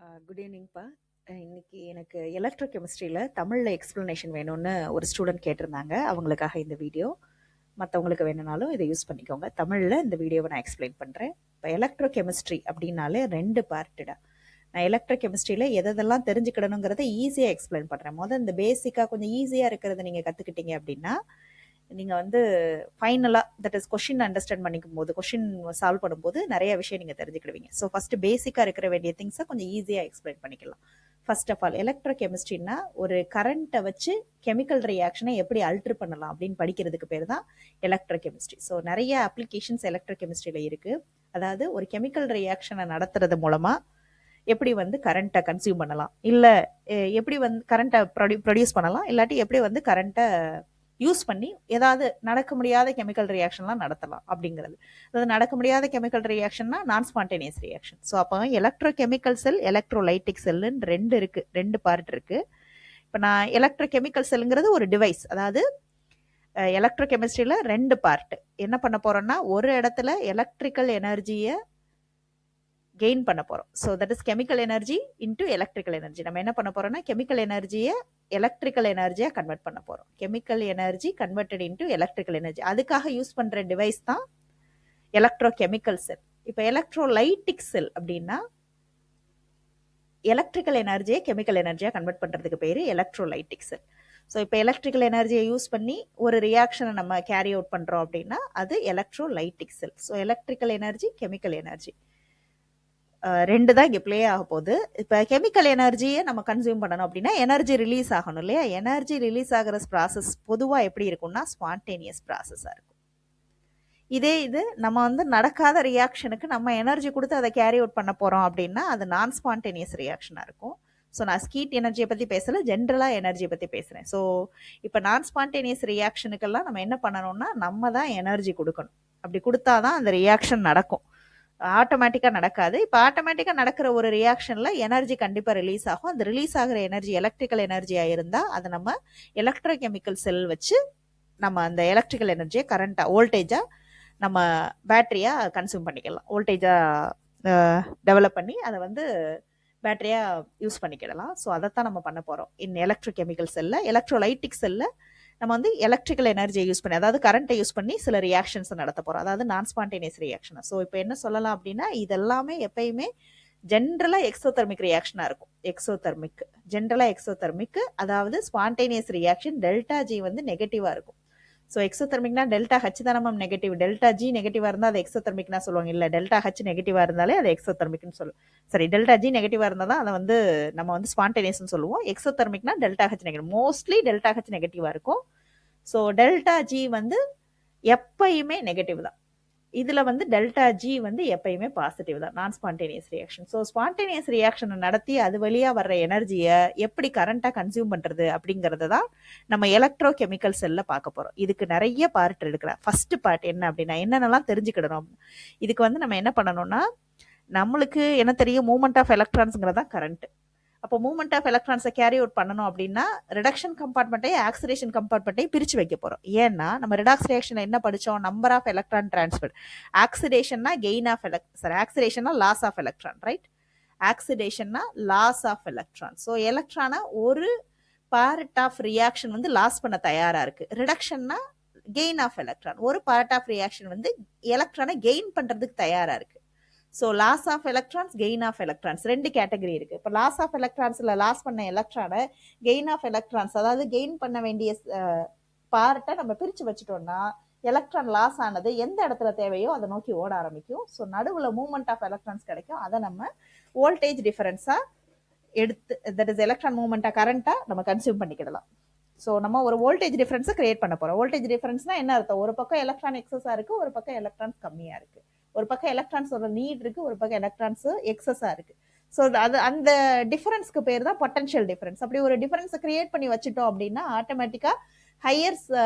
Good ஈவினிங்ப்பா. இன்னைக்கு எனக்கு electro கெமிஸ்ட்ரியில் தமிழில் எக்ஸ்ப்ளனேஷன் வேணும்னு ஒரு ஸ்டூடெண்ட் கேட்டிருந்தாங்க. அவங்களுக்காக இந்த வீடியோ. மற்றவங்களுக்கு வேணும்னாலும் இதை யூஸ் பண்ணிக்கோங்க. தமிழில் இந்த வீடியோவை நான் எக்ஸ்பிளைன் பண்ணுறேன். இப்போ எலக்ட்ரோ கெமிஸ்ட்ரி அப்படின்னாலே 2 பார்ட்டுடா. நான் எலக்ட்ரோ கெமிஸ்ட்ரியில் எதெல்லாம் தெரிஞ்சுக்கிடணுங்கிறத ஈஸியாக எக்ஸ்பிளைன் பண்ணுறேன். இந்த பேசிக்காக கொஞ்சம் ஈஸியாக இருக்கிறத நீங்கள் கற்றுக்கிட்டீங்க அப்படின்னா நீங்கள் வந்து ஃபைனலாக தட் இஸ் கொஷின் அண்டர்ஸ்டாண்ட் பண்ணிக்கும் போது, கொஷின் சால்வ் பண்ணும்போது நிறைய விஷயம் நீங்கள் தெரிஞ்சுக்கிடுவீங்க. ஸோ ஃபஸ்ட்டு பேசிக்காக இருக்கிற வேண்டிய திங்ஸை கொஞ்சம் ஈஸியாக எக்ஸ்பிளைன் பண்ணிக்கலாம். ஃபர்ஸ்ட் ஆஃப் ஆல், எலக்ட்ரோ கெமிஸ்ட்ரினா ஒரு கரண்ட்டை வச்சு கெமிக்கல் ரியாக்ஷனை எப்படி அல்டர் பண்ணலாம் அப்படின்னு படிக்கிறதுக்கு பேர் தான் எலக்ட்ரோ கெமிஸ்ட்ரி. ஸோ நிறைய அப்ளிகேஷன்ஸ் எலக்ட்ரோ கெமிஸ்ட்ரியில் இருக்குது. அதாவது ஒரு கெமிக்கல் ரியாக்ஷனை நடத்துறது மூலமாக எப்படி வந்து கரண்ட்டை கன்சியூம் பண்ணலாம், இல்லை எப்படி வந்து கரண்ட்டை ப்ரொடியூஸ் பண்ணலாம், இல்லாட்டி எப்படி வந்து கரண்ட்டை யூஸ் பண்ணி ஏதாவது நடக்க முடியாத கெமிக்கல் ரியாக்ஷன்லாம் நடத்தலாம் அப்படிங்கிறது. அதாவது நடக்க முடியாத கெமிக்கல் ரியாக்ஷன்னா நான் ஸ்பான்டேனியஸ் ரியாக்ஷன். ஸோ அப்போ எலக்ட்ரோ கெமிக்கல் செல், எலக்ட்ரோலைட்டிக் செல்லுன்னு 2 இருக்கு, 2 பார்ட் இருக்கு. இப்போ நான் எலக்ட்ரோ கெமிக்கல் செல்லுங்கிறது ஒரு டிவைஸ். அதாவது எலக்ட்ரோ கெமிஸ்ட்ரியில் 2 பார்ட். என்ன பண்ண போறோம்னா, ஒரு இடத்துல எலக்ட்ரிக்கல் எனர்ஜியை கெயின் பண்ண போறோம். So that is chemical energy into electrical energy. நம்ம என்ன பண்ண போறோம்னா, கெமிக்கல் எனர்ஜியை எலக்ட்ரிக்கல் எனர்ஜியா கன்வெர்ட் பண்ண போறோம். Chemical energy converted into electrical energy. அதுக்காக யூஸ் பண்ற டிவைஸ் தான் எலக்ட்ரோ கெமிக்கல் செல். இப்போ எலக்ட்ரோலைட்டிக் செல் அப்படின்னா எலக்ட்ரிக்கல் எனர்ஜியை கெமிக்கல் எனர்ஜியா கன்வெர்ட் பண்றதுக்கு பேரு எலக்ட்ரோலைட்டிக் செல். ஸோ இப்போ எலக்ட்ரிக்கல் எனர்ஜியை யூஸ் பண்ணி ஒரு ரியாக்ஷனை நம்ம கேரி அவுட் பண்றோம் அப்படின்னா அது electrolytic cell. So electrical energy, chemical energy 2 தான் இங்கே ப்ளே ஆக போகுது. இப்போ கெமிக்கல் எனர்ஜியை நம்ம கன்சியூம் பண்ணணும் அப்படின்னா எனர்ஜி ரிலீஸ் ஆகணும் இல்லையா? எனர்ஜி ரிலீஸ் ஆகிற ப்ராசஸ் பொதுவாக எப்படி இருக்கும்னா ஸ்பான்டேனியஸ் ப்ராசஸாக இருக்கும். இதே இது நம்ம வந்து நடக்காத ரியாக்ஷனுக்கு நம்ம எனர்ஜி கொடுத்து அதை கேரி அவுட் பண்ண போகிறோம் அப்படின்னா அது நான் ஸ்பான்டேனியஸ் ரியாக்ஷனாக இருக்கும். ஸோ நான் ஹீட் எனர்ஜியை பற்றி பேசலை, ஜென்ரலாக எனர்ஜியை பற்றி பேசுகிறேன். ஸோ இப்போ நான் ஸ்பான்டேனியஸ் ரியாக்ஷனுக்கெல்லாம் நம்ம என்ன பண்ணணும்னா நம்ம தான் எனர்ஜி கொடுக்கணும். அப்படி கொடுத்தா தான் அந்த ரியாக்ஷன் நடக்கும். ஆட்டோமேட்டிக்காக நடக்காது. இப்போ ஆட்டோமேட்டிக்காக நடக்கிற ஒரு ரியாக்ஷனில் எனர்ஜி கண்டிப்பாக ரிலீஸ் ஆகும். அந்த ரிலீஸ் ஆகிற எனர்ஜி எலக்ட்ரிக்கல் எனர்ஜியாக இருந்தால் அதை நம்ம எலக்ட்ரோ கெமிக்கல் செல் வச்சு நம்ம அந்த எலக்ட்ரிக்கல் எனர்ஜியை கரண்ட்டாக, வோல்டேஜாக நம்ம பேட்டரியாக கன்சியூம் பண்ணிக்கலாம். வோல்டேஜாக டெவலப் பண்ணி அதை வந்து பேட்டரியாக யூஸ் பண்ணிக்கிடலாம். ஸோ அதைத்தான் நம்ம பண்ண போகிறோம் இன் எலக்ட்ரோ கெமிக்கல் செல்லில். எலக்ட்ரோலைட்டிக் செல்லில் நம்ம வந்து எலக்ட்ரிக்கல் எனர்ஜியை யூஸ் பண்ணி, அதாவது கரண்ட்டை யூஸ் பண்ணி சில ரியாக்ஷன்ஸ் நடத்த போகிறோம். அதாவது நான் ஸ்பான்டேனியஸ் ரியாக்ஷன். ஸோ இப்போ என்ன சொல்லலாம் அப்படின்னா, இதெல்லாமே எப்பயுமே ஜென்ரலாக எக்ஸோதெர்மிக் ரியாக்ஷனாக இருக்கும். எக்ஸோதெர்மிக், ஜென்ரலாக எக்ஸோதெர்மிக். அதாவது ஸ்பான்டேனியஸ் ரியாக்ஷன் டெல்டா ஜி வந்து நெகட்டிவாக இருக்கும். ஸோ எக்ஸோதெர்மிக்னா டெல்டா ஹச் தானே மேம் நெகட்டிவ். டெல்டா ஜி நெகட்டிவாக இருந்தால் அது எக்ஸோதெர்மிக்னா சொல்லுவாங்க. இல்லை, டெல்டா ஹச் நெகட்டிவாக இருந்தாலே அது எக்ஸோதெர்மிக்னு சொல்லுவோம். சரி, டெல்டா ஜி நெகட்டிவாக இருந்தால் தான் அதை வந்து நம்ம வந்து ஸ்பான்டேனியஸ்னு சொல்லுவோம். எக்ஸோதெர்மிக்னா delta H negative, mostly delta H நெகட்டிவாக இருக்கும். ஸோ டெல்டா ஜி வந்து எப்பயுமே நெகட்டிவ் தான். இதில் வந்து டெல்டா ஜி வந்து எப்பயுமே பாசிட்டிவ் தான், நான் ஸ்பான்டேனியஸ் ரியாக்ஷன். ஸோ ஸ்பான்டேனியஸ் ரியாக்ஷனை நடத்தி அது வழியாக வர்ற எனர்ஜியை எப்படி கரண்ட்டாக கன்சியூம் பண்ணுறது அப்படிங்கிறத தான் நம்ம எலக்ட்ரோ கெமிக்கல் செல்லில் பார்க்க போகிறோம். இதுக்கு நிறைய பார்ட் எடுக்கலாம். ஃபர்ஸ்ட் பார்ட் என்ன அப்படின்னா, என்னென்னலாம் தெரிஞ்சுக்கிடணும். இதுக்கு வந்து நம்ம என்ன பண்ணணும்னா, நம்மளுக்கு என்ன தெரியும், மூவ்மெண்ட் ஆஃப் எலக்ட்ரான்ஸுங்கிறது தான் கரண்ட். அப்போ மூவ்மெண்ட் ஆஃப் எலக்ட்ரான்ஸை கேரி அவுட் பண்ணணும் அப்படின்னா ரிடக்ஷன் கம்பார்ட்மெண்ட்டையும் ஆக்சிடேஷன் கம்பார்ட்மெண்ட்டையும் பிரித்து வைக்க போகிறோம். ஏன்னா நம்ம ரிடாக்ஸ் ரியாக்ஷன் என்ன படித்தோம், நம்பர் ஆஃப் எலக்ட்ரான் டிரான்ஸ்ஃபர். ஆக்சிடேஷன்னா கெயின் ஆஃப் ஆக்சிடேஷன்னா லாஸ் ஆஃப் எலக்ட்ரான், ரைட்? ஆக்சிடேஷன்னா லாஸ் ஆஃப் எலக்ட்ரான். ஸோ எலக்ட்ரானை ஒரு பார்ட் ஆஃப் ரியாக்ஷன் வந்து லாஸ் பண்ண தயாராக இருக்குது. ரிடக்ஷன்னா கெயின் ஆஃப் எலக்ட்ரான், ஒரு பார்ட் ஆஃப் ரியாக்ஷன் வந்து எலக்ட்ரானை கெயின் பண்ணுறதுக்கு தயாராக இருக்குது. So loss of electrons, gain of electrons 2 category இருக்குது. இப்போ லாஸ் ஆஃப் எலக்ட்ரான்ஸில் லாஸ் பண்ண எலக்ட்ரானை, கெயின் ஆஃப் எலக்ட்ரான்ஸ் அதாவது கெயின் பண்ண வேண்டிய பார்ட்டை நம்ம பிரித்து வச்சுட்டோம்னா எலக்ட்ரான் லாஸ் ஆனது எந்த இடத்துல தேவையோ அதை நோக்கி ஓட ஆரம்பிக்கும். ஸோ நடுவில் மூவ்மெண்ட் ஆஃப் எலக்ட்ரான்ஸ் கிடைக்கும். அதை நம்ம வோல்டேஜ் டிஃபரன்ஸாக எடுத்து, தட் இஸ் எலக்ட்ரான் மூவ்மெண்ட்டாக கரண்ட்டாக நம்ம கன்சியூம் பண்ணிக்கிடலாம். ஸோ நம்ம ஒரு வோல்டேஜ் டிஃபரன்ஸை கிரியேட் பண்ண போகிறோம். வோல்டேஜ் டிஃபரன்ஸ்னா என்ன அர்த்தம், ஒரு பக்கம் எலக்ட்ரான் எக்ஸஸாக இருக்குது, ஒரு பக்கம் எலக்ட்ரான்ஸ் கம்மியாக இருக்குது. ஒரு பக்கம் எலக்ட்ரான்ஸோட நீட் இருக்கு, ஒரு பக்கம் எலக்ட்ரான்ஸ் எக்ஸஸா இருக்கு. ஸோ அது அந்த டிஃபரன்ஸ்க்கு பேர் தான் பொட்டன்ஷியல் டிஃபரன்ஸ். அப்படி ஒரு டிஃபரன்ஸை கிரியேட் பண்ணி வச்சுட்டோம் அப்படின்னா ஆட்டோமேட்டிக்கா higher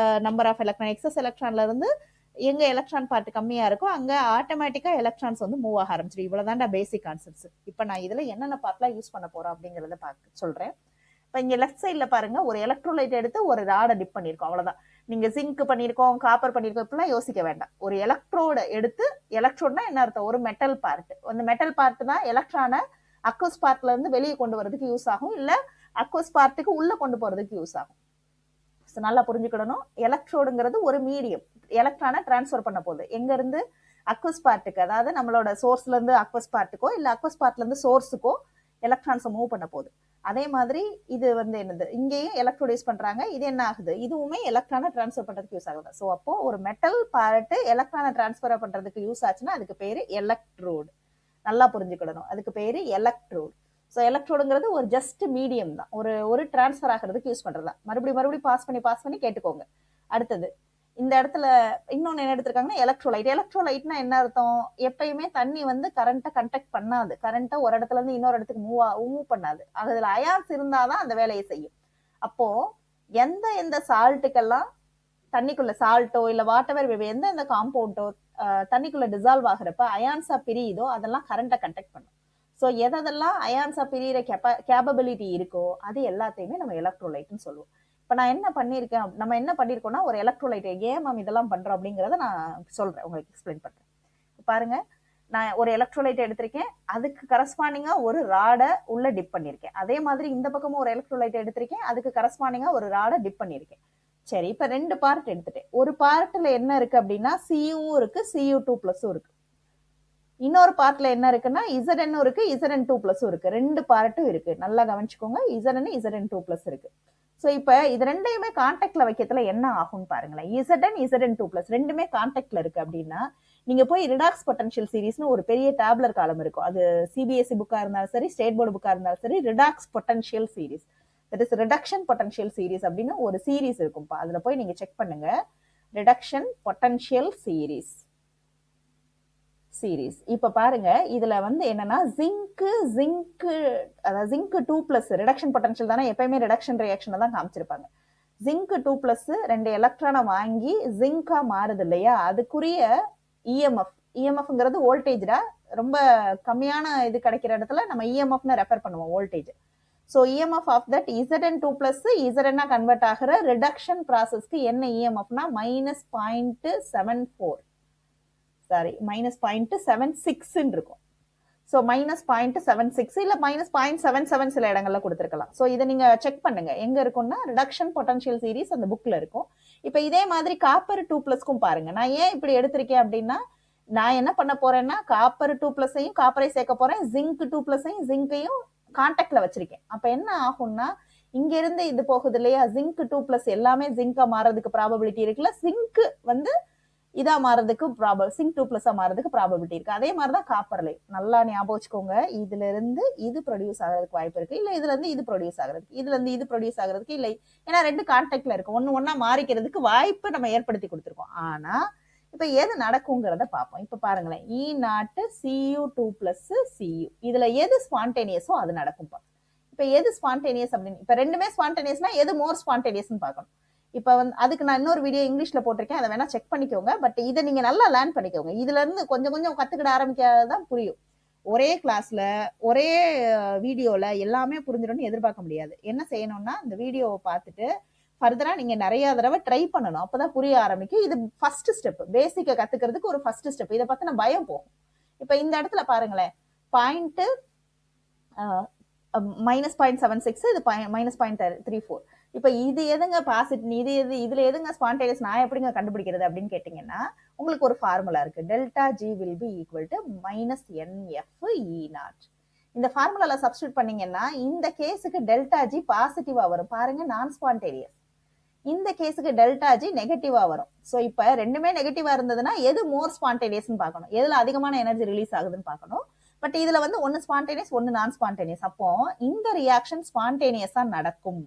number of electron, excess எலக்ட்ரான்ல இருந்து எங்க எலக்ட்ரான் பார்ட் கம்மியா இருக்கோ அங்க ஆட்டோமேட்டிக்கா எலக்ட்ரான்ஸ் வந்து மூவ் ஆக ஆரம்பிச்சிடும். இவ்வளவுதான்டா பேசிக் கான்செப்ட்ஸ். இப்போ நான் இதுல என்னென்ன பார்ட்லாம் யூஸ் பண்ண போறோம் அப்படிங்கறத சொல்றேன். இப்போ இங்க லெஃப்ட் சைட்ல பாருங்க, ஒரு எலக்ட்ரோலைட் எடுத்து ஒரு ராடை டிப் பண்ணிருக்கோம், அவ்வளவுதான். நீங்க ஜிங்க் பண்ணிருக்கோம், காப்பர் பண்ணிருக்கோம், இப்பெல்லாம் யோசிக்க வேண்டாம். ஒரு எலக்ட்ரோட எடுத்து, எலக்ட்ரோட்னா என்ன அர்த்தம், ஒரு மெட்டல் பார்ட். அந்த மெட்டல் பார்ட் தான் எலக்ட்ரானை அக்வஸ் பார்ட்ல இருந்து வெளியே கொண்டு வரதுக்கு யூஸ் ஆகும், இல்ல அக்வஸ் பார்ட்டுக்கு உள்ள கொண்டு போறதுக்கு யூஸ் ஆகும். நல்லா புரிஞ்சுக்கிடணும், எலக்ட்ரோடுங்கிறது ஒரு மீடியம், எலக்ட்ரானை டிரான்ஸ்ஃபர் பண்ண போகுது எங்க இருந்து அக்வஸ் பார்ட்டுக்கு, அதாவது நம்மளோட சோர்ஸ்ல இருந்து அக்வஸ் பார்ட்டுக்கோ இல்ல அக்வஸ் பார்ட்ல இருந்து சோர்ஸுக்கோ எலக்ட்ரான்ஸை மூவ் பண்ண போகுது. அதே மாதிரி இது என்னது, இங்கேயும் எலக்ட்ரோட் யூஸ் பண்றாங்க, இது என்ன ஆகுது, இதுவுமே எலக்ட்ரானை டிரான்ஸ்ஃபர் பண்றதுக்கு யூஸ் ஆகுது. ஸோ அப்போ ஒரு மெட்டல் பார்ட் எலக்ட்ரானை டிரான்ஸ்ஃபர் பண்றதுக்கு யூஸ் ஆச்சுன்னா அதுக்கு பேரு எலக்ட்ரோடு. நல்லா புரிஞ்சுக்கிடணும், அதுக்கு பேரு எலக்ட்ரோடு. ஸோ எலக்ட்ரோடுங்கிறது ஒரு ஜஸ்ட் மீடியம் தான், ஒரு டிரான்ஸ்ஃபர் ஆகிறதுக்கு யூஸ் பண்றதா. மறுபடியும் பாஸ் பண்ணி கேட்டுக்கோங்க. அடுத்தது இந்த இடத்துல இன்னொன்னு என்ன எடுத்திருக்காங்கன்னா எலக்ட்ரோலைட். எலக்ட்ரோலைட்னா என்ன அர்த்தம், எப்பயுமே தண்ணி கரண்ட்டை கண்டக்ட் பண்ணாது, கரண்ட்டை ஒரு இடத்துல இருந்து இன்னொரு இடத்துக்கு மூவ் பண்ணாது, அதுல அயான்ஸ் இருந்தாதான் அந்த வேலையை செய்யும். அப்போ எந்த சால்ட்டுக்கெல்லாம் தண்ணிக்குள்ள சால்ட்டோ இல்ல வாட்டவர் எந்த காம்பவுண்டோ தண்ணிக்குள்ள டிசால்வ் ஆகிறப்ப அயான்ஸா பிரியுதோ அதெல்லாம் கரண்ட்டை கண்டக்ட் பண்ணும். ஸோ எதெல்லாம் அயான்ஸா பிரியிற கேப்பபிலிட்டி இருக்கோ அது எல்லாத்தையுமே நம்ம எலக்ட்ரோலைட்னு சொல்லுவோம். இப்போ நம்ம என்ன பண்ணிருக்கோம்னா ஒரு எலக்ட்ரோலைட் ஏன் மேம் இதெல்லாம் பண்றோம் அப்படிங்கிறத நான் சொல்றேன், உங்களுக்கு எக்ஸ்பிளைன் பண்றேன். பாருங்க, நான் ஒரு எலக்ட்ரோலைட் எடுத்திருக்கேன், அதுக்கு கரஸ்பாண்டிங்கா ஒரு ராடை உள்ள டிப் பண்ணிருக்கேன். அதே மாதிரி இந்த பக்கமும் ஒரு எலக்ட்ரோலைட் எடுத்திருக்கேன், அதுக்கு கரஸ்பாண்டிங்கா ஒரு ராடை டிப் பண்ணிருக்கேன். சரி, இப்ப 2 பார்ட் எடுத்துட்டேன். ஒரு பார்ட்ல என்ன இருக்கு அப்படின்னா Cu இருக்கு, Cu2+ இருக்கு. இன்னொரு பார்ட்ல என்ன இருக்குன்னா Zn இருக்கு, Zn2+ இருக்கு. 2 பார்ட்டும் இருக்கு, நல்லா கவனிச்சுக்கோங்க. Zn Zn2+ இருக்கு. ஸோ இப்போ இது ரெண்டையுமே கான்டாக்ட்ல வைக்கிறதுல என்ன ஆகும்னு பாருங்களேன். Zn Zn2+ ரெண்டுமே கான்டாக்ட்ல இருக்கு அப்படின்னா நீங்க போய் ரிடாக்ஸ் பொட்டன்ஷியல் சீரீஸ்னு ஒரு பெரிய டேப்லர் காலம் இருக்கும், அது சிபிஎஸ்இ புக்கா இருந்தாலும் சரி ஸ்டேட் போர்டு புக்கா இருந்தாலும் சரி, redox potential series, that is reduction potential series அப்படின்னு ஒரு சீரீஸ் இருக்கும்பா. அதுல போய் நீங்க செக் பண்ணுங்க, ரிடக்ஷன் பொட்டன்ஷியல் சீரீஸ். இப்ப பாருங்க, இதுல என்னன்னா ஜிங்க் அதாவது ஜிங்க் 2+ ரிடக்ஷன் பொட்டன்ஷியல் தானே, எப்பயுமே ரிடக்ஷன் ரியாக்ஷன் தான் காமிச்சிருப்பாங்க. ஜிங்க் 2+ 2 எலக்ட்ரானை வாங்கி ஜிங்கா மாறுது இல்லையா, அதுக்குரிய இஎம்எஃப்ங்கிறது வோல்டேஜ்டா, ரொம்ப கம்மியான இது கிடைக்கிற இடத்துல நம்ம இஎம்எஃப்னு ரெஃபர் பண்ணுவோம் voltage. So EMF of that Zn2+ Zn convert ஆகிற ரிடக்ஷன் ப்ராசஸ்க்கு என்ன இஎம்எஃப்னா -0.74, சாரி -0.76 இருக்கும். ஸோ -0.76 இல்ல -0.77 சில இடங்கள்ல கொடுத்துருக்கலாம். ஸோ இதை நீங்க செக் பண்ணுங்க, எங்க இருக்கும்னா ரிடக்ஷன் பொட்டன்ஷியல் சீரீஸ் அந்த புக்ல இருக்கும். இப்ப இதே மாதிரி காப்பர் 2+க்கும் பாருங்க, நான் ஏன் இப்படி எடுத்திருக்கேன் அப்படின்னா நான் என்ன பண்ண போறேன்னா காப்பர் 2+ஐயும் காப்பரை சேர்க்க போறேன், ஜிங்க் 2+ஐயும் ஜிங்கையும் கான்டாக்ட்ல வச்சிருக்கேன். அப்ப என்ன ஆகும்னா இங்க இருந்து இது போகுது இல்லையா, ஜிங்க் 2+ எல்லாமே ஜிங்கா மாறதுக்கு ப்ராபபிலிட்டி இருக்குல்ல, ஜிங்க் இதா மாறதுக்கு சிங்க் 2+ மாறதுக்கு ப்ராபபிலிட்டி இருக்கு. அதே மாதிரிதான் காப்பர்லையும் நல்லா ஞாபகம் வச்சுக்கோங்க, இதுல இருந்து இது ப்ரொடியூஸ் ஆகிறதுக்கு வாய்ப்பு இருக்கு, இல்ல இதுல இருந்து இது ப்ரொடியூஸ் ஆகிறதுக்கு, இதுல இருந்து இது ப்ரொடியூஸ் ஆகிறதுக்கு இல்லை, ஏன்னா 2 கான்டாக்ட்ல இருக்கு, ஒன்னா மாறிக்கிறதுக்கு வாய்ப்பு நம்ம ஏற்படுத்தி கொடுத்துருக்கோம். ஆனா இப்ப எது நடக்குங்கிறத பார்ப்போம். இப்ப பாருங்களேன், E0 Cu2+ Cu, இதுல எது ஸ்பான்டேனியஸோ அது நடக்கும். இப்ப எது ஸ்பான்டேனியஸ் அப்படின்னு, இப்ப ரெண்டுமே ஸ்பான்டேனியஸ்னா எது மோர் ஸ்பான்டேனியஸ்னு பார்க்கணும். இப்ப அதுக்கு நான் இன்னொரு வீடியோ இங்கிலீஷ்ல போட்டிருக்கேன், அதை வேணா செக் பண்ணிக்கோங்க. பட் இதை நீங்க நல்லா லேர்ன் பண்ணிக்கோங்க, இதுல இருந்து கொஞ்சம் கொஞ்சம் கத்துக்கிட ஆரம்பிக்காதான் புரியும். ஒரே கிளாஸ்ல ஒரே வீடியோல எல்லாமே புரிஞ்சிடும்னு எதிர்பார்க்க முடியாது. என்ன செய்யணும்னா இந்த வீடியோவை பார்த்துட்டு ஃபர்தரா நீங்க நிறைய தடவை ட்ரை பண்ணணும், அப்பதான் புரிய ஆரம்பிக்கும். இது ஃபர்ஸ்ட் ஸ்டெப், பேசிக்க கத்துக்கிறதுக்கு ஒரு ஃபர்ஸ்ட் ஸ்டெப். இதை பத்தின பயம் போகும். இப்ப இந்த இடத்துல பாருங்களேன், -0.76, இது -0.34. இப்ப இது எதுங்க பாசிட்டிவ், இதுல எதுங்க ஸ்பான்டேனியஸ், நான் எப்படிங்க கண்டுபிடிக்கிறது அப்படின்னு கேட்டீங்கன்னா உங்களுக்கு ஒரு ஃபார்முலா இருக்கு, ΔG will be equal to -NF(E0). இந்த ஃபார்முலால சப்ஸ்டிட்யூட் பண்ணீங்கன்னா இந்த கேஸுக்கு ΔG பாசிட்டிவா வரும், பாருங்க நான் ஸ்பான்டேனியஸ். இந்த கேஸுக்கு ΔG நெகட்டிவா வரும். சோ இப்ப ரெண்டுமே நெகட்டிவா இருந்ததுன்னா எது மோர் ஸ்பான்டேனியஸ்னு பார்க்கணும், எதுல அதிகமான எனர்ஜி ரிலீஸ் ஆகுதுன்னு பார்க்கணும். பட் இதுல ஒன்னு ஸ்பான்டேனியஸ் ஒன்னு நான் ஸ்பான்டேனியஸ். அப்போ இந்த ரியாக்ஷன் ஸ்பான்டேனியஸா நடக்கும்.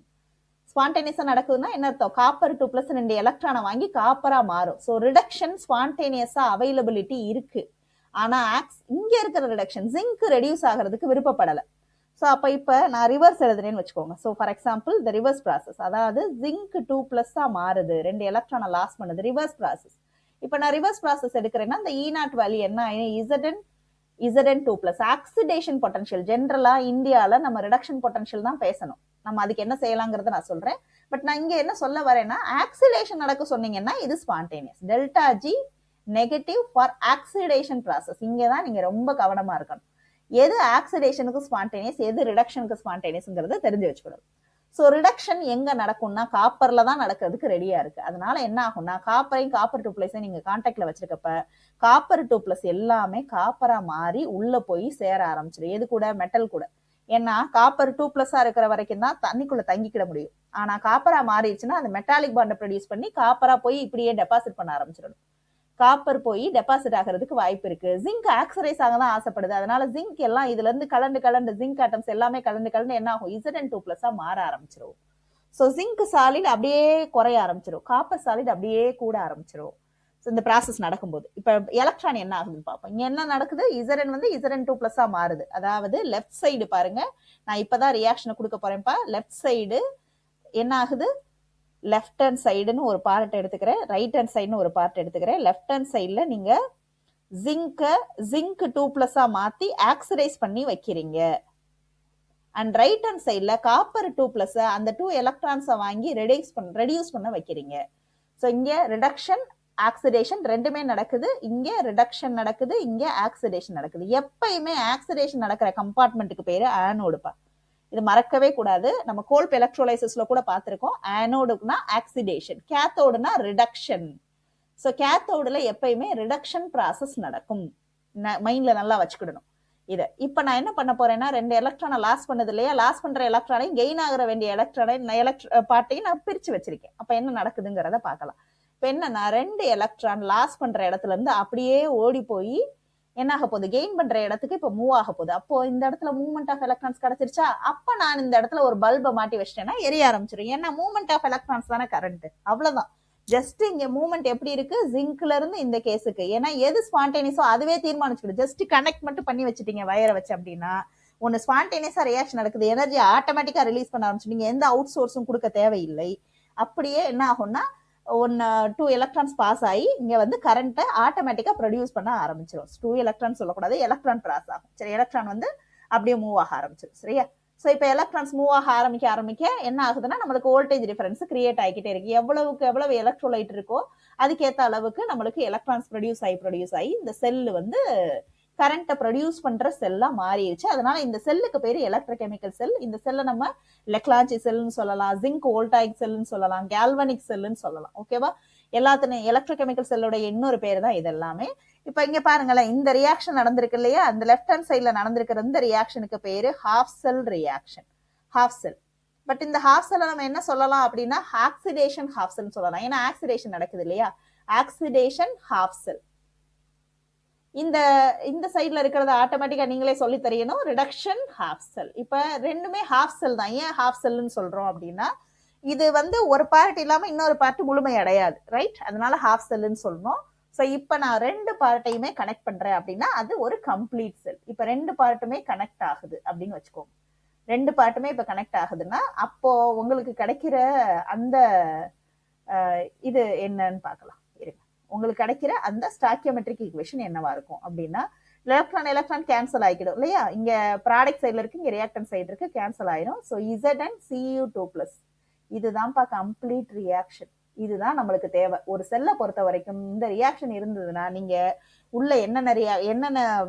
ஸ்பான்டேனியஸா நடக்குதுன்னா என்ன அர்த்தம், காப்பர் 2+ 2 எலக்ட்ரானை வாங்கி காப்பரா மாறும். ஸோ ரிடக்ஷன் ஸ்பான்டேனியஸா அவைலபிலிட்டி இருக்கு. ஆனா இங்க இருக்கிற ரிடக்ஷன் ஜிங்க் ரெடியூஸ் ஆகிறதுக்கு விருப்பப்படலை. ஸோ அப்ப இப்ப நான் ரிவர்ஸ் எழுதுறேன்னு வச்சுக்கோங்க. So for example the reverse process, அதாவது ஜிங்க் 2+ மாறுது, 2 எலக்ட்ரானை லாஸ் பண்ணுது, ரிவர்ஸ் ப்ராசஸ். இப்ப நான் ரிவர்ஸ் ப்ராசஸ் எடுக்கிறேன்னா இந்த E0 வேல்யூ என்ன, Zn2+. ஆக்சிடேஷன் பொட்டன்ஷியல் ஜென்ரலா இந்தியால நம்ம ரிடக்ஷன் பொட்டன்ஷியல் தான் பேசணும், நம்ம அதுக்கு என்ன செய்யலாங்கிறத நான் சொல்றேன். பட் நான் இங்க என்ன சொல்ல வரேன்னா ஆக்சிடேஷன் நடக்க சொன்னீங்கன்னா இது spontaneous. ΔG negative for oxidation process, இங்கதான் நீங்க ரொம்ப கவனமா இருக்கணும். எது ஆக்சிடேஷனுக்கு ஸ்பான்டேனியஸ், எது ரிடக்ஷனுக்கு ஸ்பான்டேனியஸ்ங்கிறத தெரிஞ்சு வச்சுக்கணும். ஸோ ரிடக்ஷன் எங்க நடக்கும்னா காப்பர்ல தான் நடக்கிறதுக்கு ரெடியா இருக்கு. அதனால என்ன ஆகும்னா காப்பரையும் காப்பர் 2+ நீங்க கான்டாக்ட்ல வச்சிருக்கப்ப காப்பர் 2+ எல்லாமே காப்பரா மாறி உள்ள போய் சேர ஆரம்பிச்சிடும். எது கூட? மெட்டல் கூட. ஏன்னா காப்பர் 2+ இருக்கிற வரைக்கும் தான் தண்ணிக்குள்ள தங்கிக்கிட முடியும். ஆனா காப்பரா மாறிடுச்சுன்னா அது மெட்டாலிக் பாண்டை ப்ரொடியூஸ் பண்ணி காப்பரா போய் இப்படியே டெபாசிட் பண்ண ஆரம்பிச்சிடும். காப்பர் போய் டெபாசிட் ஆகிறதுக்கு வாய்ப்பு இருக்கு. ஜிங்க் ஆக்சரைஸ் ஆக தான் ஆசைப்படுது. அதனால ஜிங்க் எல்லாம் இதுல இருந்து கலந்து ஜிங்க் ஆட்டம்ஸ் எல்லாமே கலந்து என்ன ஆகும்? Zn2+ மாற ஆரம்பிச்சிடும். ஸோ ஜிங்க் சாலிட் அப்படியே குறைய ஆரம்பிச்சிடும், காப்பர் சாலிட் அப்படியே கூட ஆரம்பிச்சிடும். இந்த ப்ராசஸ் நடக்கும்போது இப்ப எலக்ட்ரான் என்ன ஆகுதுன்னு பார்ப்போம். இங்க என்ன நடக்குது? Zn வந்து Zn2+ மாறுது. அதாவது லெஃப்ட் சைடு பாருங்க, நான் இப்பதான் ரியாக்ஷனை கொடுக்க போறேன்ப்பா. லெஃப்ட் சைடு என்ன ஆகுது? லெஃப்ட் ஹேண்ட் சைடுன்னு ஒரு பார்ட் எடுத்துக்கிறேன், ரைட் ஹேண்ட் சைடுன்னு ஒரு பார்ட் எடுத்துக்கிறேன். லெஃப்ட் ஹேண்ட் சைடுல நீங்க ஜிங்க் 2+ மாத்தி ஆக்சிடைஸ் பண்ணி வைக்கிறீங்க. அண்ட் ரைட் ஹேண்ட் சைடுல காப்பர் 2+ அந்த 2 எலக்ட்ரான்ஸை வாங்கி ரெடியூஸ் பண்ண வைக்கிறீங்க. ஸோ இங்க ரிடக்ஷன் ஆக்சிடேஷன் ரெண்டுமே நடக்குது. இங்க ரிடக்ஷன் நடக்குது, இங்க ஆக்சிடேஷன் நடக்குது. எப்பயுமே ஆக்சிடேஷன் நடக்கிற கம்பார்ட்மெண்ட்டுக்கு பேரு ஆனோடுப்பா. இது மறக்கவே கூடாது. நம்ம கோல்ப் எலக்ட்ரோலைசிஸ்ல கூட பார்த்திருக்கோம். ஆனோடுனா ஆக்சிடேஷன், கேத்தோடுனா ரிடக்ஷன். ஸோ கேத்தோடுல எப்பயுமே ரிடக்ஷன் ப்ராசஸ் நடக்கும். மைண்ட்ல நல்லா வச்சுக்கிடணும் இதை. இப்ப நான் என்ன பண்ண போறேன்னா 2 எலக்ட்ரானை லாஸ் பண்ணது இல்லையா, லாஸ் பண்ற எலக்ட்ரானையும் கெயின் ஆகிற வேண்டிய பார்ட்டையும் நான் பிரிச்சு வச்சிருக்கேன். அப்ப என்ன நடக்குதுங்கிறத பார்க்கலாம். இப்ப என்னன்னா 2 எலக்ட்ரான் லாஸ் பண்ற இடத்துல இருந்து அப்படியே ஓடி போய் என்ன ஆக போகுது? கெயின் பண்ற இடத்துக்கு இப்ப மூவ் ஆக போகுது. அப்போ இந்த இடத்துல மூவ்மெண்ட் ஆஃப் எலக்ட்ரான்ஸ் கிடைச்சிருச்சா? அப்ப நான் இந்த இடத்துல ஒரு பல்பை மாட்டி வச்சிட்டேன்னா எரிய ஆரம்பிச்சிடும். ஏன்னா மூவ்மெண்ட் ஆஃப் எலக்ட்ரான்ஸ் தானே கரண்ட். அவ்வளவுதான். ஜஸ்ட் இங்க மூவ்மெண்ட் எப்படி இருக்கு? ஜிங்க்ல இருந்து இந்த கேஸுக்கு. ஏன்னா எது ஸ்பான்டேனியஸோ அதுவே தீர்மானிச்சுக்கிடும். ஜஸ்ட் கனெக்ட் மட்டும் பண்ணி வச்சுட்டீங்க வயரை வச்சு அப்படின்னா, ஒன்னு ஸ்பான்டேனியஸா ரியாக்ஷன் நடக்குது, எனர்ஜி ஆட்டோமேட்டிக்கா ரிலீஸ் பண்ண ஆரம்பிச்சிட்டீங்க, எந்த அவுட் சோர்ஸும் கொடுக்க தேவையில்லை. அப்படியே என்ன ஆகும்னா 2 எலக்ட்ரான்ஸ் பாஸ் ஆகி இங்க வந்து கரண்ட்டை ஆட்டோமேட்டிக்கா ப்ரொடியூஸ் பண்ண ஆரம்பிச்சிடும். 2 எலக்ட்ரான் சொல்லக்கூடாது, எலக்ட்ரான் பாஸ் ஆகும். சரி, எலக்ட்ரான் வந்து அப்படியே மூவ் ஆக ஆரம்பிச்சிடும். சரியா? ஸோ இப்போ எலக்ட்ரான்ஸ் மூவ் ஆக ஆரம்பிக்க என்ன ஆகுதுன்னா நம்மளுக்கு வோல்டேஜ் டிஃபரன்ஸ் கிரியேட் ஆகிக்கிட்டே இருக்கு. எவ்வளவு எலக்ட்ரோலைட் இருக்கோ அதுக்கேற்ற அளவுக்கு நம்மளுக்கு எலக்ட்ரான்ஸ் ப்ரொடியூஸ் ஆகி இந்த செல்லு வந்து கரண்ட்டை ப்ரொடியூஸ் பண்ற செல்லா மாறிடுச்சு. அதனால இந்த செல்லுக்கு பேரு எலக்ட்ரோகெமிக்கல் செல். இந்த செல்லை நம்ம லெக்லாஞ்சி செல்னு சொல்லலாம், ஜிங்க் வோல்டாயிக் செல்னு சொல்லலாம், கேல்வனிக் செல்லுன்னு சொல்லலாம். ஓகேவா? எல்லாத்துலையும் எலக்ட்ரோகெமிக்கல் செல்லுடைய இன்னொரு பேரு தான் இது எல்லாமே. இப்ப இங்க பாருங்களேன், இந்த ரியாக்ஷன் நடந்திருக்கு இல்லையா, அந்த லெஃப்ட் ஹேண்ட் சைட்ல நடந்திருக்கிற இந்த ரியாக்ஷனுக்கு பேரு half sell reaction. Half sell. But இந்த ஹாஃப் செல்லை நம்ம என்ன சொல்லலாம் அப்படின்னா ஆக்சிடேஷன் ஹாஃப் செல் சொல்லலாம். ஏன்னா ஆக்சிடேஷன் நடக்குது இல்லையா, ஆக்சிடேஷன் ஹாஃப் செல். இந்த சைட்ல இருக்கிறத ஆட்டோமேட்டிக்கா நீங்களே சொல்லி தெரியணும், ரிடக்ஷன் ஹாஃப் செல். இப்ப ரெண்டுமே ஹாஃப் செல் தான். ஏன் ஹாஃப் செல்னு சொல்றோம் அப்படின்னா இது வந்து ஒரு பார்ட் இல்லாம இன்னொரு பார்ட் முழுமை அடையாது, ரைட்? அதனால ஹாஃப் செல்னு சொல்லணும். ஸோ இப்போ நான் 2 பார்ட்டையுமே கனெக்ட் பண்றேன் அப்படின்னா அது ஒரு கம்ப்ளீட் செல். இப்போ 2 பார்ட்டுமே கனெக்ட் ஆகுது அப்படின்னு வச்சுக்கோங்க. 2 பார்ட்டுமே இப்போ கனெக்ட் ஆகுதுன்னா அப்போ உங்களுக்கு கிடைக்கிற அந்த இது என்னன்னு பார்க்கலாம். இருங்க, உங்களுக்கு கிடைக்கிற அந்த ஸ்டாக்கியோமெட்ரிக் ஈக்குவேஷன் என்னவா இருக்கும் அப்படின்னா எலக்ட்ரான் கேன்சல் ஆகிடும் இல்லையா. இங்க ப்ராடக்ட் சைட்ல இருக்கு, இங்க ரியாக்டன் சைடு இருக்கு, கேன்சல் ஆயிடும். So Zn Cu2+. இதுதான்ப்பா கம்ப்ளீட் ரியாக்ஷன். இதுதான் நம்மளுக்கு தேவை. ஒரு செல்லை பொறுத்த வரைக்கும் இந்த ரியாக்ஷன் இருந்ததுன்னா நீங்க உள்ள என்னென்ன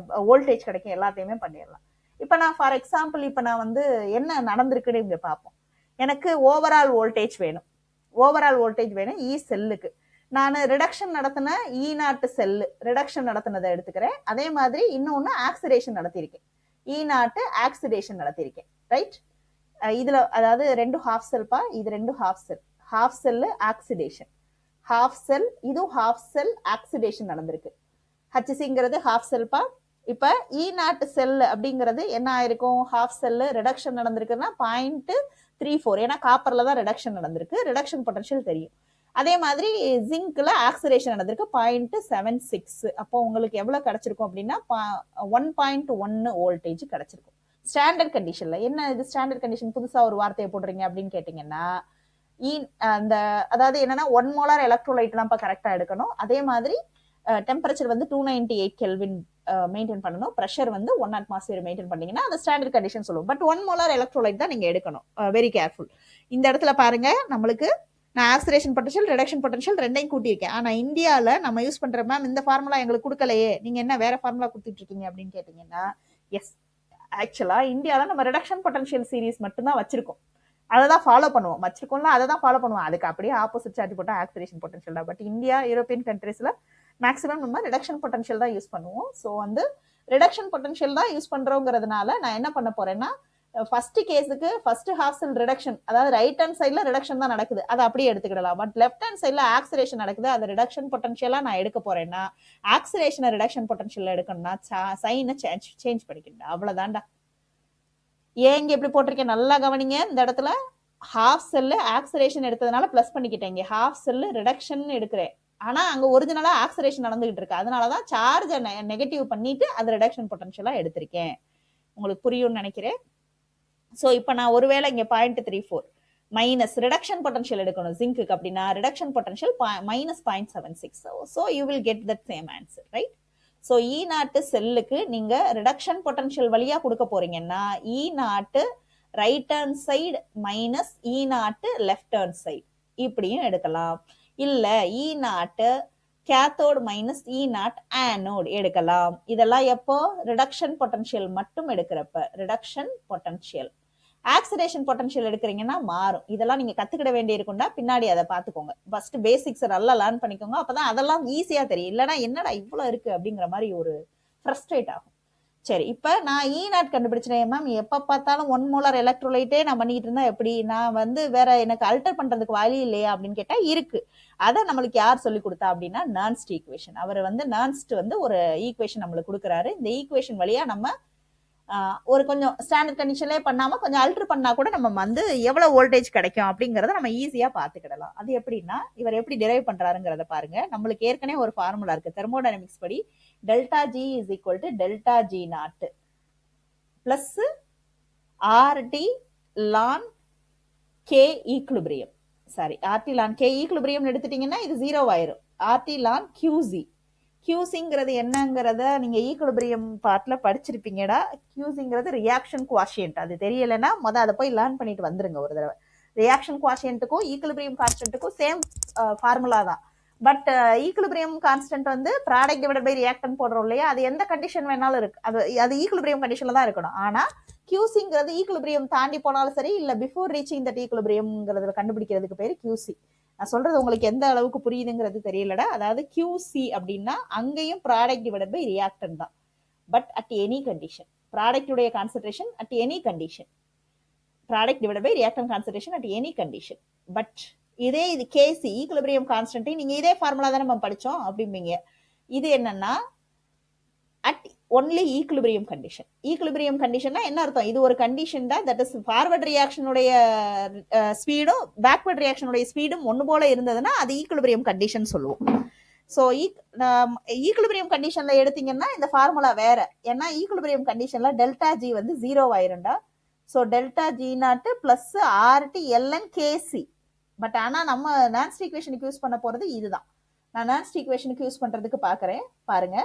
வோல்டேஜ் கிடைக்கும் எல்லாத்தையுமே பண்ணிடலாம். இப்ப நான் ஃபார் எக்ஸாம்பிள் இப்ப நான் வந்து என்ன நடந்திருக்குன்னு இங்க பார்ப்போம். எனக்கு ஓவரால் வோல்டேஜ் வேணும். இ செல்லுக்கு நான் ரிடக்ஷன் நடத்தின E0 செல்லு ரிடக்ஷன் நடத்தினதை எடுத்துக்கிறேன். அதே மாதிரி இன்னொன்னு ஆக்சிடேஷன் நடத்தியிருக்கேன், E0 ஆக்சிடேஷன் நடத்தியிருக்கேன், ரைட்? இதுல அதாவது 2 ஹாஃப் செல்பா, இது 2 half cell. Half cell oxidation, half cell, இதுவும் ஹாஃப் செல் ஆக்சிடேஷன் நடந்திருக்கு. HCங்கிறது ஹாஃப் செல்பா. இப்ப E0 செல் அப்படிங்கிறது என்ன ஆயிருக்கும்? ஹாஃப் செல்லு ரிடக்ஷன் நடந்திருக்குன்னா 0.34. ஏன்னா காப்பர்ல தான் ரிடக்ஷன் நடந்திருக்கு, ரிடக்ஷன் பொட்டன்ஷியல் தெரியும். அதே மாதிரி ஜிங்க்ல ஆக்சிடேஷன் நடந்திருக்கு 0.76. அப்போ உங்களுக்கு எவ்வளவு கிடைச்சிருக்கும் அப்படின்னா 1.1 வோல்டேஜ் கிடைச்சிருக்கும். ஸ்டாண்டர்ட் கண்டிஷன்ல. என்ன இது ஸ்டாண்டர்ட் கண்டிஷன்? புதுசா ஒரு வார்த்தையை போடுறீங்க அப்படின்னு கேட்டீங்கன்னா அந்த அதாவது என்னன்னா 1 மோலார் எலக்ட்ரோலைட் தான் கரெக்டா எடுக்கணும். அதே மாதிரி டெம்பரேச்சர் வந்து 298 கெல்வின் மெயின்டைன் பண்ணணும். ப்ரெஷர் வந்து 1 அட்மாஸ்பியர் மெயின்டைன் பண்ணீங்கன்னா அது ஸ்டாண்டர்ட் கண்டிஷன் சொல்லுவோம். பட் 1 மோலார் எலக்ட்ரோலைட் தான் நீங்க எடுக்கணும். Very careful. இந்த இடத்துல பாருங்க, நம்மளுக்கு நான் ஆக்சிடேஷன் பொட்டன்ஷியல் ரிடக்ஷன் பொட்டன்ஷியல் ரெண்டையும் கூட்டியிருக்கேன். ஆனா இந்தியாவில் நம்ம யூஸ் பண்ற மேம் இந்த ஃபார்முலா எங்களுக்கு கொடுக்கலையே, நீங்க என்ன வேற ஃபார்முலா கொடுத்துட்டு இருக்கீங்க அப்படின்னு கேட்டீங்கன்னா எஸ், ஆக்சுவலா இந்தியாவில் நம்ம ரிடக்ஷன் பொட்டன்ஷியல் சீரிஸ் மட்டும்தான் வச்சிருக்கோம், அதை தான் ஃபாலோ பண்ணுவோம். வச்சிருக்கோம்ல, அதை தான் ஃபாலோ பண்ணுவோம். அதுக்கு அப்படியே ஆப்போசிட் சார்ஜ் போட்டால் ஆக்சிலேஷன் பொட்டன்ஷியல் தான். பட் இந்தியா, யூரோப்பியன் கண்ட்ரீஸ்ல மேக்ஸிமம் நம்ம ரிடக்ஷன் பொட்டன்ஷியல் தான் யூஸ் பண்ணுவோம். ஸோ வந்து ரிடக்ஷன் பொட்டன்ஷியல் தான் யூஸ் பண்றோங்கிறதுனால நான் என்ன பண்ண போறேன்னா, ஃபர்ஸ்ட் கேஸுக்கு ஃபர்ஸ்ட் ஹாஃப் செல் ரிடக்ஷன், அதாவது ரைட் ஹேண்ட் சைட்ல ரிடக்ஷன் தான் நடக்குது, அதை அப்படியே எடுத்துக்கிடலாம். பட் லெஃப்ட் ஹேண்ட் சைட்ல ஆக்சிலேஷன் நடக்குது, அது ரிடக்ஷன் பொட்டன்ஷியலா நான் எடுக்க போறேன்னா, ஆக்சிலேஷனை ரிடக்ஷன் பொட்டன்ஷியல் எடுக்கணும்னா சைனை சேஞ்ச் பண்ணிக்கிட்டேன், அவ்வளவுதான்டா. ஏன் இங்க எப்படி போட்டிருக்கேன் நல்லா கவனிங்க. இந்த இடத்துல ஹாஃப் செல்லு ஆக்சிலேஷன் எடுத்ததுனால பிளஸ் பண்ணிக்கிட்டேன், ஹாஃப் செல்லு ரிடக்ஷன் எடுக்கிறேன். ஆனா அங்க ஒரிஜினலா ஆக்சிலேஷன் நடந்துகிட்டு இருக்கு, அதனாலதான் சார்ஜ் நெகட்டிவ் பண்ணிட்டு அது ரிடக்ஷன் பொட்டன்ஷியலா எடுத்திருக்கேன். உங்களுக்கு புரியும்னு நினைக்கிறேன். ஸோ இப்போ நான் ஒருவேளை இங்க 0.34 மைனஸ் ரிடக்ஷன் பொட்டன்ஷியல் எடுக்கணும் ஜிங்க்கு அப்படின்னா, reduction potential minus 0.76. So you will get that same answer, right? So E naught செல்லுக்கு நீங்க ரிடக்ஷன் பொட்டன்ஷியல் வழியா கொடுக்க போறீங்கன்னா இ நாட்டு ரைட் ஹேண்ட் சைடு மைனஸ் இ நாட்டு லெஃப்ட் ஹேண்ட் சைடு இப்படியும் எடுக்கலாம். இல்ல இ நாட்டு cathode minus E not anode எடுக்கலாம். இதெல்லாம் எப்போ ரிடக்ஷன் பொட்டன்ஷியல் மட்டும் எடுக்கிறப்ப. ரிடக்ஷன் பொட்டன்ஷியல் ஆக்சிலேஷன் பொட்டன்ஷியல் எடுக்கிறீங்கன்னா மாறும். இதெல்லாம் நீங்க கத்துக்கிட வேண்டி இருக்கும்னா பின்னாடி அதை பார்த்துக்கோங்க. ஃபர்ஸ்ட் பேசிக்ஸ் நல்லா லேர்ன் பண்ணிக்கோங்க, அப்பதான் அதெல்லாம் ஈஸியா தெரியும். இல்லைன்னா என்னடா இவ்வளவு இருக்கு அப்படிங்கிற மாதிரி ஒரு ஃப்ரஸ்ட்ரேட் ஆகும். சரி, இப்ப நான் இ நாட் கண்டுபிடிச்சேன் மேம். எப்ப பார்த்தாலும் 1 மோலார் எலக்ட்ரோலைட்டே நான் பண்ணிட்டு இருந்தா எப்படி? நான் வந்து வேற எனக்கு அல்டர் பண்றதுக்கு வழி இல்லையா அப்படின்னு கேட்டா இருக்கு. அதை நம்மளுக்கு யார் சொல்லி கொடுத்தா அப்படின்னா நர்ன்ஸ்ட் ஈக்குவேஷன். அவர் வந்து நர்ன்ஸ்ட் வந்து ஒரு ஈக்குவேஷன் நம்மளுக்கு கொடுக்குறாரு. இந்த ஈக்குவேஷன் வழியா நம்ம ஒரு கொஞ்சம் ஸ்டாண்டர்ட் கண்டிஷன்லேயே பண்ணாம கொஞ்சம் அல்டர் பண்ணா கூட நம்ம வந்து எவ்வளவு வோல்டேஜ் கிடைக்கும் அப்படிங்கறத நம்ம ஈஸியா பாத்துக்கிடலாம். அது எப்படின்னா இவர் எப்படி டிரைவ் பண்றாருங்கிறத பாருங்க. நம்மளுக்கு ஏற்கனவே ஒரு ஃபார்முலா இருக்கு தெர்மோடைனமிக்ஸ் படி. Delta G is equal to delta G naught plus RT ln K equilibrium. Sorry, RT ln K equilibrium எடுத்துட்டீங்கன்னா இது 0 ஆயிரும். ஆர்டி லான் கியூசி. கியூசிங்கிறது என்னங்கிறத நீங்க ஈக்குலிபிரியம் பார்ட்ல படிச்சிருப்பீங்கடா. கியூசிங்கிறது ரியாக்ஷன் குவாஷியன்ட். அது தெரியலைன்னா அதை போய் லேர்ன் பண்ணிட்டு வந்துருங்க ஒரு தடவை. ரியாக்ஷன் குவாஷியன்ட்டுக்கும் ஈக்குலிபிரியம் கான்ஸ்டன்ட்டுக்கும் சேம் ஃபார்முலா தான். பட் ஈக்குலிபிரியம் கான்ஸ்டன்ட் வந்து ப்ராடக்ட் டிவைடட் பை ரியாக்டன் போடுறோம் இல்லையா, அது எந்த கண்டிஷன் வேணாலும் இருக்கு, அது ஈக்குலிபிரியம் கண்டிஷன்ல தான் இருக்கணும். ஆனா கியூசிங்கிறது ஈக்குலிபிரியம் தாண்டி போனாலும் சரி, இல்ல பிஃபோர் ரீச்சிங் தட் ஈக்குலிபிரியம்ங்கிறத கண்டுபிடிக்கிறதுக்கு பேரு கியூசி. நான் சொல்றது உங்களுக்கு எந்த அளவுக்கு புரியுதுங்கிறது தெரியலடா. அதாவது கியூசி அப்படின்னா அங்கேயும் ப்ராடக்ட் டிவைடட் பை ரியாக்டன் தான், பட் அட் எனி கண்டிஷன். ப்ராடக்டுடைய concentration at any condition, product divided by reactant concentration at any condition. But இதே இது கேசி ஈக்குலிபிரியம் கான்ஸ்டன்ட் நீங்க இதே ஃபார்முலா தானே நம்ம படிச்சோம் அப்படிம்பீங்க. இது என்னன்னா at only equilibrium condition. Equilibrium கண்டிஷன்னா என்ன அர்த்தம்? இது ஒரு கண்டிஷன் தான், தட் இஸ் ஃபார்வர்ட் ரியாக்ஷனுடைய ஸ்பீடும் பேக்வர்ட் ரியாக்ஷனுடைய ஸ்பீடும் ஒன்று போல இருந்ததுன்னா அது ஈக்குலிபிரியம் கண்டிஷன் சொல்லுவோம். ஸோ ஈக்குலிபிரியம் கண்டிஷன்ல எடுத்தீங்கன்னா இந்த ஃபார்முலா வேற. ஏன்னா ஈக்குலிபிரியம் கண்டிஷன்ல டெல்டா ஜி வந்து 0 ஆயிருண்டா. So delta G naught plus RT ln KC. But ஆனா நம்ம நான்ஸ்ட் ஈக்குவேஷனுக்கு யூஸ் பண்ண போறது இதுதான். நான் நான்ஸ்ட் ஈக்குவேஷனுக்கு யூஸ் பண்றதுக்கு பாக்குறேன் பாருங்க.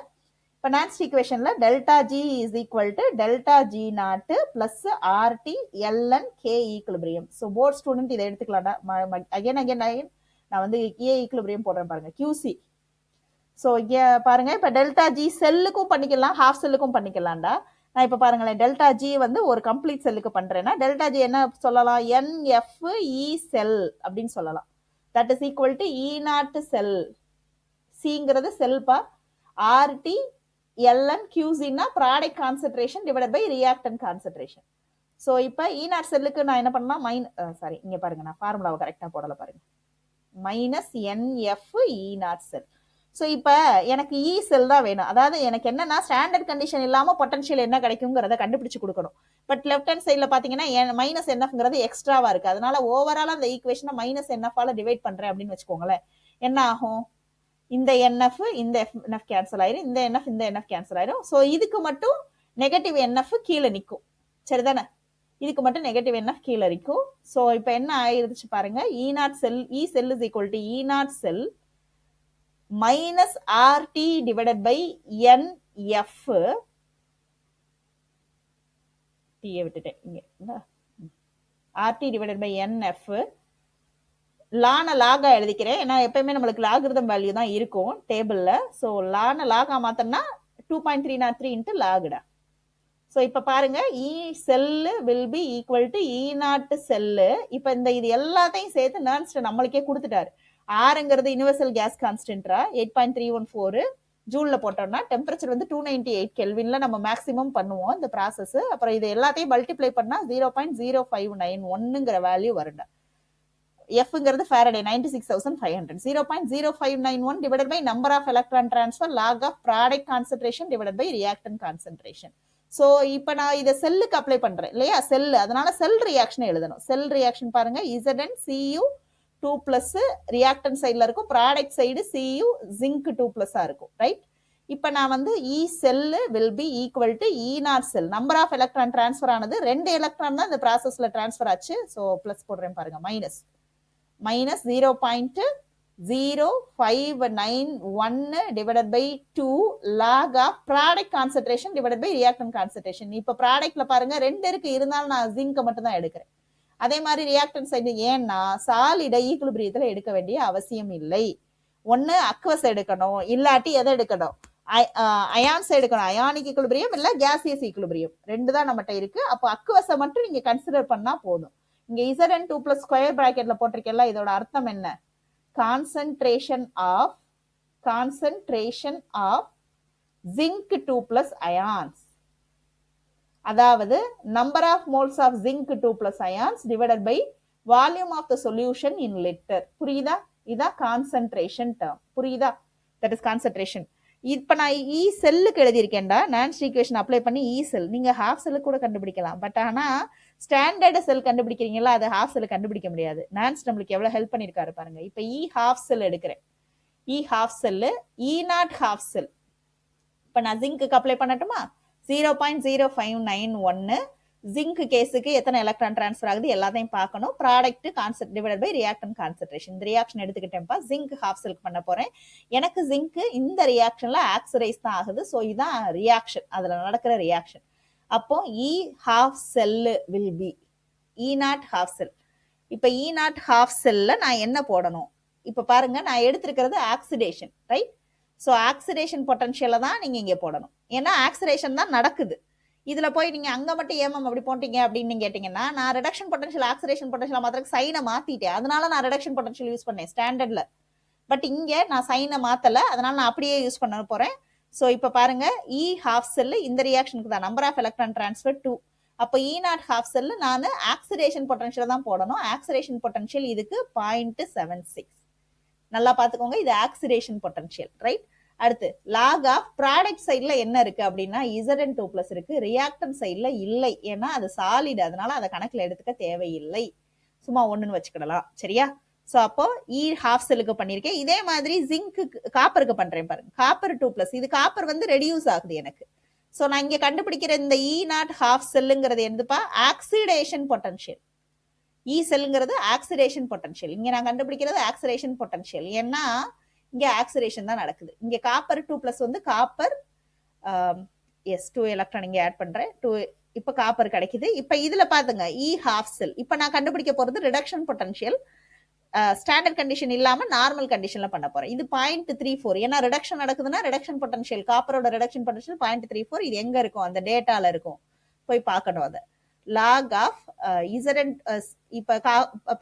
இப்போ நான்ஸ்ட் ஈக்குவேஷன்ல delta G is equal to delta G naught plus RT LN K equilibrium. So board student இதை எடுத்துக்கலாம்டா. அகைன் நான் வந்து ஏ ஈக்குலிபிரியம் போடுறேன் பாருங்க, கியூசி. ஸோ இங்கே பாருங்க, இப்போ டெல்டா ஜி செல்லுக்கும் பண்ணிக்கலாம், ஹாஃப் செல்லுக்கும் பண்ணிக்கலாம்டா. நான் இப்போ பாருங்களேன், டெல்டா ஜி வந்து ஒரு கம்ப்ளீட் செல்லுக்கு பண்றேன்னா டெல்டா ஜி என்ன சொல்லலாம்? என்எஃப் இ செல் அப்படின்னு சொல்லலாம். That is equal to E naught cell. சிங்கிறது செல்பா. ஆர்டி எல்என் கியூசின்னா product concentration divided by reactant concentration. So இப்போ இ நாட் செல்லுக்கு நான் என்ன பண்ணலாம்? சாரி, இங்க பாருங்க, நான் ஃபார்முலாவை கரெக்டா போடல பாருங்க. மைனஸ் என்எஃப் இ நாட் செல். ஸோ இப்போ எனக்கு இ செல் தான் வேணும். அதாவது எனக்கு என்னன்னா ஸ்டாண்டர்ட் கண்டிஷன் இல்லாம பொட்டன்ஷியல் என்ன கிடைக்குங்கிறத கண்டுபிடிச்சு கொடுக்கணும். பட் லெஃப்ட் ஹேண்ட் சைட்ல பாத்தீங்கன்னா மைனஸ் என்எஃப்ங்கிறது எக்ஸ்ட்ராவா இருக்கு. அதனால ஓவராலா அந்த ஈக்குவேஷனை மைனஸ் என்எஃப் டிவைட் பண்றேன் அப்படின்னு வச்சுக்கோங்களேன். என்ன ஆகும்? இந்த என்எஃப் இந்த என்எஃப் கேன்சல் ஆயிரும், இந்த என்எஃப் இந்த என்எஃப் கேன்சல் ஆயிரும். ஸோ இதுக்கு மட்டும் நெகட்டிவ் என்எஃப் கீழே நிற்கும், சரிதானே? இதுக்கு மட்டும் நெகட்டிவ் என்எஃப் கீழே நிற்கும். ஸோ இப்போ என்ன ஆயிருச்சு பாருங்க, E naught cell E cell is equal to E naught cell minus RT divided by NF. டீயை விட்டுட்டேன் இங்க, ஆர்டி டிவைடட் பை என்எஃப். லான லாகா எழுதிக்கிறேன், ஏன்னா எப்பயுமே நம்மளுக்கு லாகிருதம் வேல்யூ தான் இருக்கும் டேபிள்ல. ஸோ லான லாகா மாத்தோம்னா 2.303 இன்ட்டு லாகுடா. ஸோ இப்போ பாருங்க E cell will be equal to E naught cell. இப்போ இந்த இது எல்லாத்தையும் சேர்த்து நர்ன்ஸ்ட் நம்மளுக்கே கொடுத்துட்டாரு. ஆறுங்கிறது யூனிவர்சல் கேஸ் கான்ஸ்டன்ட்ரா 8.314 ஜூல்ல போட்டோம்னா டெம்பரேச்சர் வந்து 298 கெல்வின்ல நம்ம மேக்ஸிமம் பண்ணுவோம் இந்த ப்ராசஸ். அப்புறம் இது எல்லாத்தையும் மல்டிப்ளை பண்ணா 0.0591ங்கிற வேல்யூ வரும்டா. எஃப்ங்கிறது Faraday 96,500. 0.0591 divided by number of electron transfer log of product concentration divided by reactant concentration. So இப்போ நான் இதை செல்லுக்கு அப்ளை பண்றேன் இல்லையா, செல்லு, அதனால செல் ரியாக்ஷன் எழுதணும். செல் ரியாக்ஷன் பாருங்க Zn Cu 2+ ரியாக்டன் சைட்ல இருக்கும், ப்ராடக்ட் சைடு Cu ஜிங்க் 2+ இருக்கும், ரைட். இப்போ நான் வந்து E cell will be equal to E naught cell. Number of electron transfer ஆனது 2 எலக்ட்ரான் தான் இந்த ப்ராசஸ்ல டிரான்ஸ்ஃபர் ஆச்சு. ஸோ பிளஸ் போடுறேன் பாருங்க, minus 0.0591 divided by 2 log of product concentration divided by reactant concentration. இப்ப ப்ராடக்ட்ல பாருங்க 2 இருக்கு, இருந்தாலும் நான் ஜிங்கை மட்டும் தான் எடுக்கிறேன். அதே மாதிரி ரியாக்டன் சைடு ஏன்னா சாலிட ஈக்குலிபிரியத்துல எடுக்க வேண்டிய அவசியம் இல்லை. ஒன்னு அக்வஸ் எடுக்கணும், இல்லாட்டி எதை எடுக்கணும், அயான்ஸ் எடுக்கணும். அயானிக் ஈக்குலிபிரியம் இல்ல கேசியஸ் ஈக்குலிபிரியம், 2 தான் நம்மகிட்ட இருக்கு. அப்போ அக்வஸை மட்டும் நீங்க கன்சிடர் பண்ணா போதும். இங்க Zn2+ ஸ்கொயர் பிராக்கெட்ல போட்டிருக்கல, இதோட அர்த்தம் என்ன, கான்சன்ட்ரேஷன் ஆஃப் ஜிங்க் 2+ அயான்ஸ், அதாவது number of moles of zinc 2+ ions divided by volume of the solution in litre. புரியுதா? இதான் கான்சன்ட்ரேஷன் டேர்ம். புரியுதா? That is concentration. இப்ப நான் இ செல்லுக்கு எழுதியிருக்கேன்டா, நான்ஸ்ட் ஈக்குவேஷன் அப்ளை பண்ணி இ செல். நீங்க ஹாஃப் செல்லு கூட கண்டுபிடிக்கலாம். பட் ஆனா ஸ்டாண்டர்ட் செல் கண்டுபிடிக்கிறீங்களா, அது ஹாஃப் செல் கண்டுபிடிக்க முடியாது. நான்ஸ்ட் நம்மளுக்கு எவ்வளவு ஹெல்ப் பண்ணிருக்காரு பாருங்க. இப்ப இ ஹாஃப் செல் எடுக்கிறேன். E half cell, E naught half cell. இப்ப நான் ஜிங்க்கு அப்ளை பண்ணட்டுமா? 0.0591. ஜிங்க் கேஸுக்கு எத்தனை எலக்ட்ரான் டிரான்ஸ்ஃபர் ஆகுது எல்லாத்தையும் பார்க்கணும். Product concent divided by reactant concentration. இந்த ரியாக்ஷன் எடுத்துக்கிட்டேன்ப்பா, ஜிங்க் ஹாஃப் செல்க்கு பண்ண போறேன். எனக்கு ஜிங்க் இந்த ரியாக்ஷன்ல ஆக்சிடைஸ் தான் ஆகுது. ஸோ இதான் ரியாக்ஷன், அதுல நடக்கிற ரியாக்ஷன். அப்போ E half cell will be E naught half cell. இப்ப இ நாட் ஹாஃப் செல்ல நான் என்ன போடணும்? இப்ப பாருங்க, நான் எடுத்திருக்கிறது ஆக்சிடேஷன், ரைட். ஸோ ஆக்சிடேஷன் பொட்டன்ஷியலை தான் நீங்க இங்க போடணும். ஏன்னா ஆக்சிடேஷன் தான் நடக்குது. இதுல போய் நீங்க அங்க மட்டும் ஏமம் அப்படி போட்டீங்க அப்படின்னு கேட்டீங்கன்னா, நான் ரிடக்ஷன் பொட்டன்ஷியல் ஆக்சிடேஷன் பொட்டன்ஷியல் மாத்திரக்கு சைனை மாத்திட்டேன். அதனால நான் ரிடக்ஷன் பொட்டன்ஷியல் யூஸ் பண்ணேன் ஸ்டாண்டர்ட்ல. பட் இங்க நான் சைனை மாத்தல, அதனால நான் அப்படியே யூஸ் பண்ண போறேன். ஸோ இப்ப பாருங்க, இ ஹாஃப் செல்லு இந்த ரியாக்ஷனுக்கு தான், நம்பர் ஆஃப் எலக்ட்ரான் டிரான்ஸ்ஃபர் 2. அப்போ இ நாட் ஹாஃப் செல்லு நான் ஆக்சிடேஷன் பொட்டன்ஷியல் தான் போடணும். ஆக்சிடேஷன் பொட்டன்ஷியல் இதுக்கு 0.76. நல்லா பாத்துக்கோங்க, இது ஆக்சிடேஷன் பொட்டன்ஷியல், ரைட். அடுத்து லாக் ஆஃப் ப்ராடக்ட் சைட்ல என்ன இருக்கு அப்படின்னா Zn2+ இருக்கு, ரியாக்டன் சைட்ல இல்லை. ஏன்னா அது சாலிட், அதனால அதை கணக்குல எடுத்துக்க தேவையில்லை, சும்மா ஒண்ணுன்னு வச்சுக்கிடலாம். சரியா? சோ அப்போ இ ஹாஃப் செல்லுக்கு பண்ணிருக்கேன். இதே மாதிரி ஜிங்க்கு காப்பருக்கு பண்றேன் பாருங்க. காப்பர் 2+, இது காப்பர் வந்து ரெடியூஸ் ஆகுது எனக்கு. சோ நான் இங்க கண்டுபிடிக்கிற இந்த இ நாட் ஹாஃப் செல்லுங்கிறது என்னதுப்பா, ஆக்சிடேஷன் பொட்டன்ஷியல். இ செல்லுங்கிறது ஆக்சிடேஷன் பொட்டன்ஷியல். இங்க நான் கண்டுபிடிக்கிறது ஆக்சிடேஷன் பொட்டன்ஷியல். ஏன்னா இங்க ஆக்சிடேஷன் தான் நடக்குது. இங்க காப்பர் 2+ வந்து காப்பர் 2 எலக்ட்ரான் இங்க ஆட் பண்றேன், 2. இப்ப காப்பர் கிடைக்குது. இப்ப இதுல பாத்துங்க இ ஹாஃப் செல். இப்ப நான் கண்டுபிடிக்க போறது ரிடக்ஷன் பொட்டன்ஷியல். ஸ்டாண்டர்ட் கண்டிஷன் இல்லாம நார்மல் கண்டிஷன்ல பண்ண போறேன். இது 0.34. ஏன்னா ரிடக்ஷன் நடக்குதுன்னா ரிடக்ஷன் பொட்டன்ஷியல், காப்பரோட ரிடக்ஷன் பொட்டன்ஷியல் 0.34. இது எங்க இருக்கும், அந்த டேட்டால இருக்கும், போய் பார்க்கணும். அதை லாக் ஆஃப் Zn, இப்ப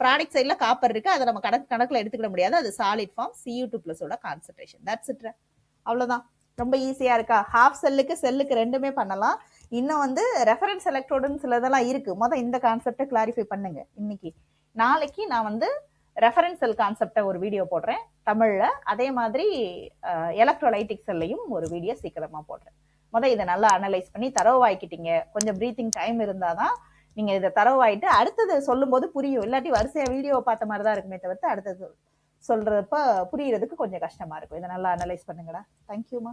ப்ராடக்ட் சைட்ல காப்பர் இருக்கு, அதை நம்ம கணக்குல எடுத்துக்கிட முடியாது, அது solid form Cu2+ concentration. That's it. அவ்வளவுதான், ரொம்ப ஈஸியா இருக்கா? ஹாஃப் செல்லுக்கு செல்லுக்கு ரெண்டுமே பண்ணலாம். இன்னும் வந்து ரெஃபரன்ஸ் எலக்ட்ரோடுன்னு சிலதெல்லாம் இருக்கு. இந்த கான்செப்டை கிளாரிஃபை பண்ணுங்க இன்னைக்கு. நாளைக்கு நான் வந்து ரெஃபரன்ஸ் செல் கான்செப்டை ஒரு வீடியோ போடுறேன் தமிழ்ல. அதே மாதிரி எலக்ட்ரோலைட்டிக் செல்லையும் ஒரு வீடியோ சீக்கிரமா போடுறேன். இதை நல்லா அனலைஸ் பண்ணி தரவாய்க்கிட்டீங்க. கொஞ்சம் பிரீத்திங் டைம் இருந்தாதான் நீங்க இதை தரவாயிட்டு அடுத்தது சொல்லும் போது புரியும். இல்லாட்டி வரிசையா வீடியோவை பார்த்த மாதிரிதான் இருக்குமே தவிர்த்து அடுத்தது சொல்றப்ப புரியறதுக்கு கொஞ்சம் கஷ்டமா இருக்கும். இதை நல்லா அனலைஸ் பண்ணுங்கடா. தேங்க்யூமா.